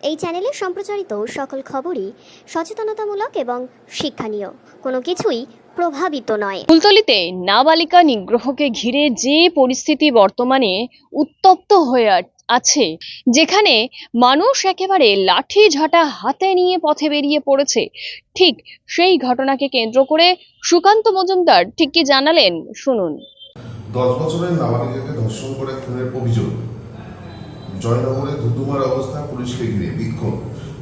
এই চ্যানেলে সম্প্রচারিত সকল খবরই সচেতনতামূলক এবং শিক্ষণীয়, কোনো কিছুই প্রভাবিত নয়। ফুলতলিতে নাবালিকা নিগ্রহকে ঘিরে যে পরিস্থিতি বর্তমানে উত্তপ্ত হয়ে আছে, যেখানে মানুষ একেবারে লাঠি ঝাঁটা হাতে নিয়ে পথে বেরিয়ে পড়েছে, ঠিক সেই ঘটনাকে কেন্দ্র করে সুকান্ত মজুমদার ঠিক কি জানালেন শুনুন। 10 বছরের নাবালিকাকে ধর্ষণ করে খুনের অভিযোগ। জয়নগরে ধুধুমার অবস্থা, পুলিশকে ঘিরে বিক্ষোভ,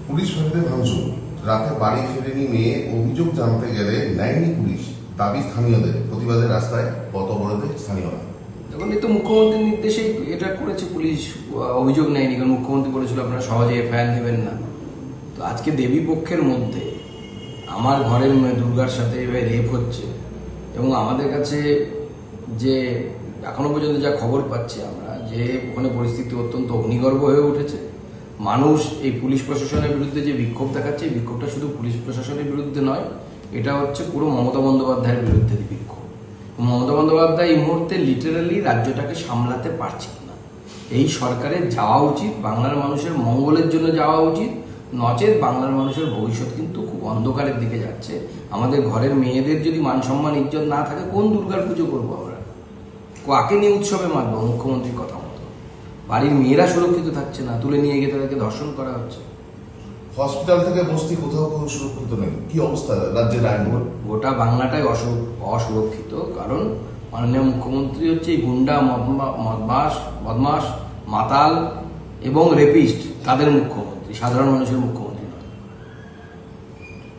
পুলিশ ফাঁড়িতে ভাঙচুর, রাতে বাড়ি ফেরেনি মেয়ে, অভিযোগ জানতে গেলে নেয়নি পুলিশ, দাবি স্থানীয়দের, প্রতিবাদের রাস্তায় পথ অবরোধে স্থানীয়রা। এখন এই তো মুখ্যমন্ত্রীর নির্দেশেই এটা করেছে পুলিশ, অভিযোগ নেয়নি, কারণ মুখ্যমন্ত্রী বলেছিল আপনারা সহজে এফআইআর নেবেন না। তো আজকে দেবী পক্ষের মধ্যে আমার ঘরের মেয়ে দুর্গার সাথে এভাবে রেপ হচ্ছে, এবং আমাদের কাছে যে এখনো পর্যন্ত যা খবর পাচ্ছি আমরা, যে ওখানে পরিস্থিতি অত্যন্ত অগ্নিগর্ভ হয়ে উঠেছে। মানুষ এই পুলিশ প্রশাসনের বিরুদ্ধে যে বিক্ষোভ দেখাচ্ছে, এই বিক্ষোভটা শুধু পুলিশ প্রশাসনের বিরুদ্ধে নয়, এটা হচ্ছে পুরো মমতা বন্দ্যোপাধ্যায়ের বিরুদ্ধে বিক্ষোভ। মমতা বন্দ্যোপাধ্যায় এই মুহূর্তে লিটারালি রাজ্যটাকে সামলাতে পারছেন না। এই সরকারের যাওয়া উচিত, বাংলার মানুষের মঙ্গলের জন্য যাওয়া উচিত, নচেত বাংলার মানুষের ভবিষ্যৎ কিন্তু খুব অন্ধকারের দিকে যাচ্ছে। আমাদের ঘরের মেয়েদের যদি মান সম্মান ইজ্জত না থাকে, কোন দুর্গার পুজো করবো আমরা? কাকে নিয়ে উৎসবে মানবো? মুখ্যমন্ত্রীর কথা মতো বাড়ির মেয়েরা সুরক্ষিত থাকছে না, তুলে নিয়ে গিয়ে তাদেরকে ধর্ষণ করা হচ্ছে। হসপিটাল থেকে বস্তি কোথাও কোনো সুরক্ষিত নেই। কি অবস্থা রাজ্যের আইন? গোটা বাংলাটাই অসুরক্ষিত, কারণ মাননীয় মুখ্যমন্ত্রী হচ্ছে এই গুন্ডা, বদমাস, মাতাল এবং রেপিস্ট তাদের মুখ্যমন্ত্রী, সাধারণ মানুষের মুখ্যমন্ত্রী।